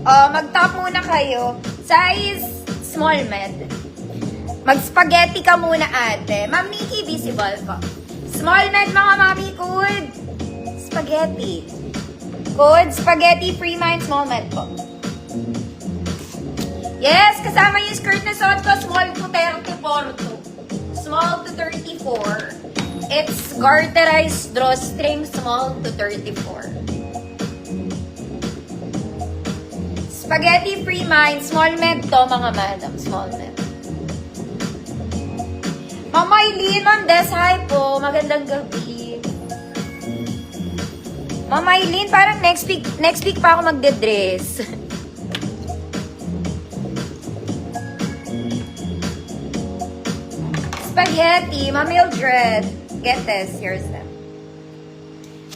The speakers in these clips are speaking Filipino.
Mag-top muna kayo. Size small med. Mag-spaghetti ka muna, ate. Ma'am Nikki, visible ko. Small med, mga mami, code. Spaghetti. Code, spaghetti, free mind, small med po. Yes, kasama yung skirt na suot ko, small to 34 to. Small to 34. It's garterized drawstring, small to 34. Spaghetti free mind, small med to, mga madam, small med. Ma'am Eileen, Ma'am Des, hi po, magandang gabi. Ma'am Eileen, parang next week pa ako magde-dress. Spaghetti, Ma'am Mildred. Get this, here's them.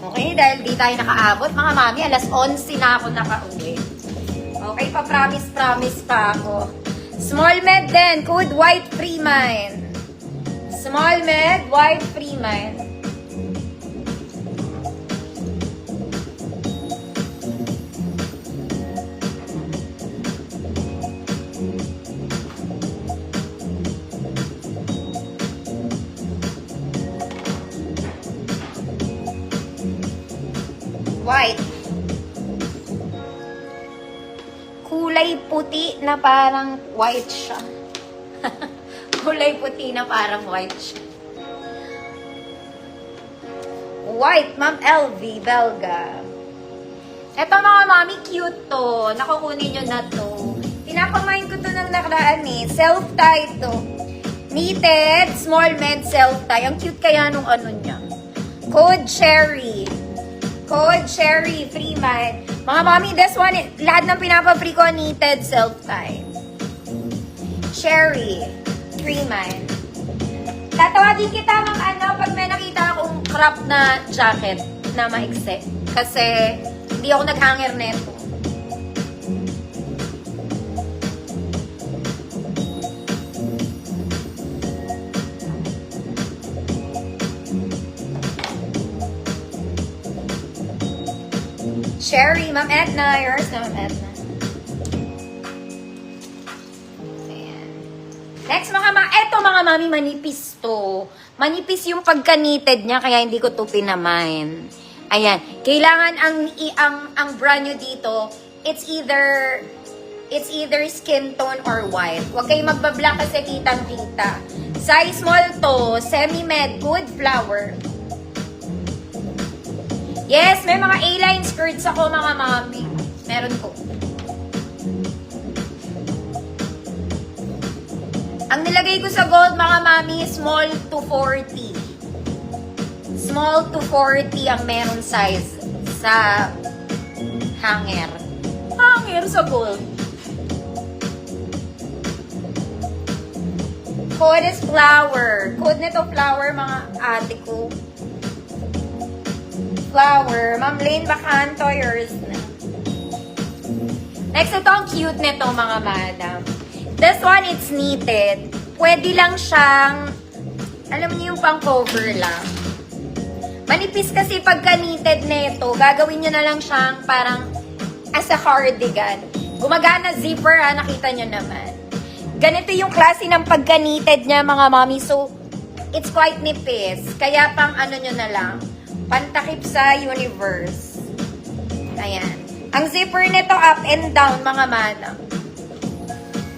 Okay, dahil di tayo nakaabot, mga mami, alas 11 na ako nakauwi. Okay, pa-promise pa ako. Small med din, code white free mind. Small med, white free mind. White. Kulay puti na parang white siya. Kulay puti na parang white siya. White, Ma'am LV, Belga. Eto mga mami, cute to. Nakukunin nyo na to. Pinapamain ko to ng nakaraan eh. Self-tie to. Knitted, small med, self-tie. Ang cute kaya nung ano niya. Code Cherry. Code Cherry, free mind. Mga mami, this one, lahat ng pinapa-free ko, knitted, self-tie. Cherry, free mind. Tatawagin kita ng ano, pag may nakita akong crop na jacket na maikse. Kasi, hindi ako nag-hanger neto. Cherry, Ma'am Edna. Yours na, Ma'am Edna. Ayan. Next, eto mga mami, manipis to. Manipis yung pagka-knitted niya, kaya hindi ko to pinamain. Ayan. Kailangan ang brand nyo dito, it's either skin tone or white. Huwag kayong magbablank kasi kitang-kita. Size small to, semi-med, good flower. Yes, may mga A-line skirts ako, mga mami. Meron ko. Ang nilagay ko sa gold, mga mami, small to 40. Small to 40 ang meron size sa hanger. Hanger sa gold. Code is flower. Code nito flower, mga ate ko. Flower. Ma'am Lane Bacanto, yours na. Next, ito ang cute nito, mga madam. This one, it's knitted. Pwede lang siyang, alam niyo yung pang cover lang. Manipis kasi pagka knitted nito, gagawin nyo na lang siyang parang as a cardigan. Gumagana zipper, ha, nakita nyo naman. Ganito yung klase ng pagka knitted niya, mga mami. So, it's quite nipis. Kaya pang ano nyo na lang, pantakip sa universe. Ayan. Ang zipper nito up and down, mga madam.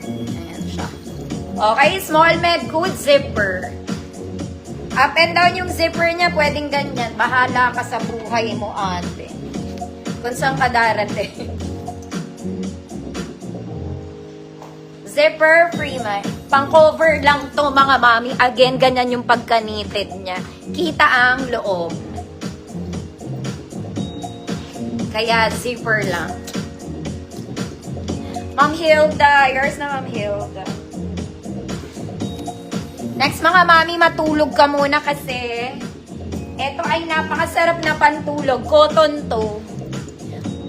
Ayan siya. Okay, small med, good zipper. Up and down yung zipper niya, pwedeng ganyan. Bahala ka sa buhay mo, ate. Kung saan ka darating. Zipper, free mind. Pang-cover lang to, mga mami. Again, ganyan yung pagka-knitted niya. Kita ang loob. Kaya zipper lang. Ma'am Hilda. Yours na, Ma'am Hilda. Next, mga mami, matulog ka muna kasi ito ay napakasarap na pantulog. Cotton to.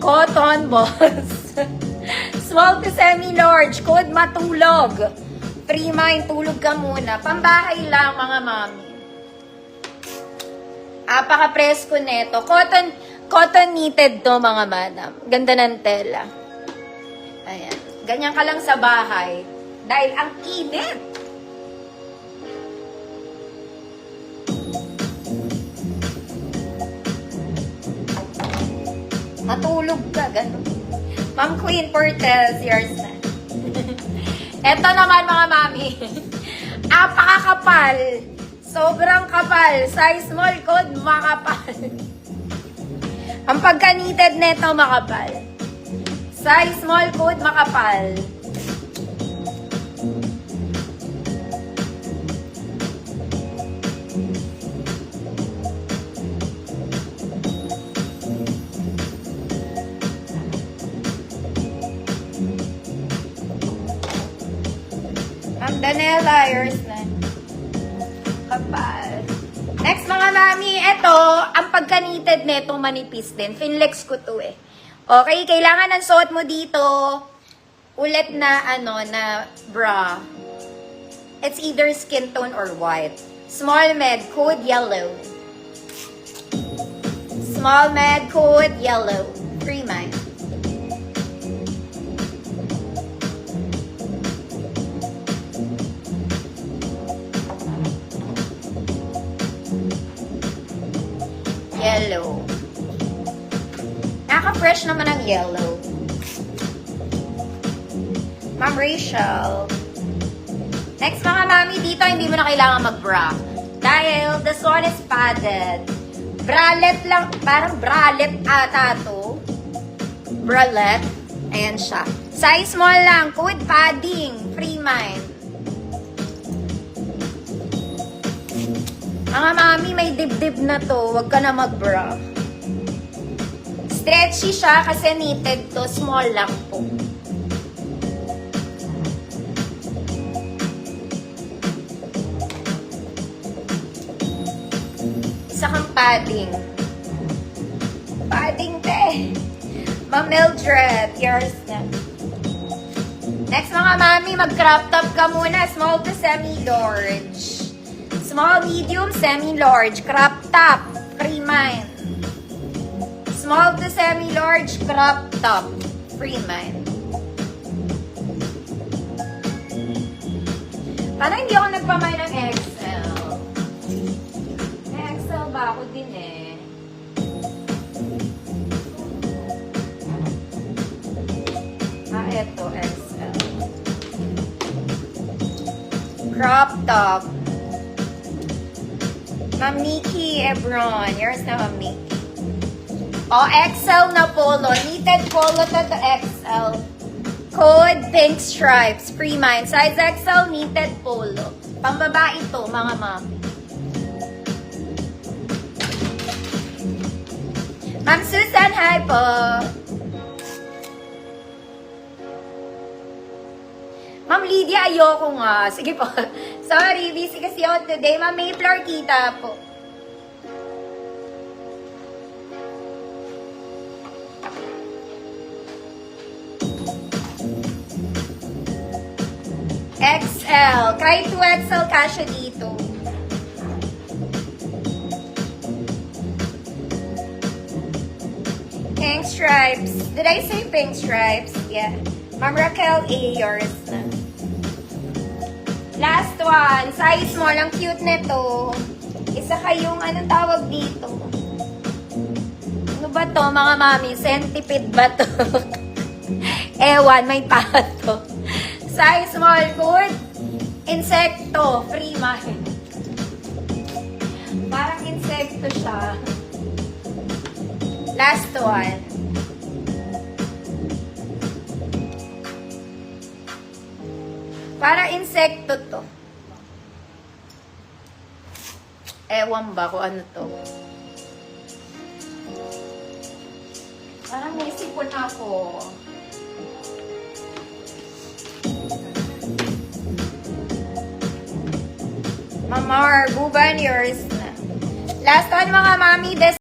Cotton, boss. Small to semi-large. Code matulog. Free mind, tulog ka muna. Pambahay lang, mga mami. Apaka-presko neto. Cotton knitted to, mga madam. Ganda ng tela. Ayan. Ganyan ka lang sa bahay. Dahil ang init. Matulog ka, gano'n. Ma'am Queen Portels, yours na. Eto naman mga mami. Apakakapal. Sobrang kapal. Size small code, makapal. Ang pagka-knitted neto, makapal. Size small code, makapal. Ang Danela, yours na. Kapal. Next mga mami, eto, ang pagka-knitted neto manipis din. Finlex ko to eh. Okay, kailangan ng suot mo dito ulit na na bra. It's either skin tone or white. Small med, code yellow. Small med, code yellow. Free mind. Yellow. Nakaka-fresh naman ang yellow. Ma'am Rachel. Next mga mami, dito hindi mo na kailangan mag-bra. Dahil this one is padded. Bralette lang, parang bralette ata to. Bralette. Ayan siya. Size small lang, with padding. Free mind. Mga mami, may dibdib na to. Huwag ka na mag-bra. Stretchy siya kasi knitted to. Small lang po. Isa kang padding. Padding, te. Ma'am Mildred, yours na. Next mga mami, mag-crop top ka muna. Small to semi-large. Small, medium, semi-large. Crop top. Free mind. Small to semi-large. Crop top. Free mind. Parang hindi ako nagpamay ng XL. May XL ba ako din eh? Eto, XL. Crop top. Ma'am Nikki Ebron. Yours na, Ma'am Nikki. Oh, XL na polo. Knitted polo to XL. Code pink stripes. Free mind. Size XL, knitted polo. Pambabae ito, mga mami. Ma'am Susan, hi po. Ma'am Lydia, ayoko nga. Sige po. Sorry, busy kasi ako today. Ma'am May Flor, kita po. XL. Try 2XL kasya dito. Pink stripes. Did I say pink stripes? Yeah. Ma'am Raquel A, yours na. Last one. Size small. Ang cute nito. Isa kayong, anong tawag dito? Ano ba to, mga mami? Centipede ba to? Ewan, may pato. Size small. Good. Insekto. Free mind. Parang insekto siya. Last one. Para insekto to. Ewan ba kung ano to. Parang may sipon ako. Mamar, Buban, yours na. Last one mga mami,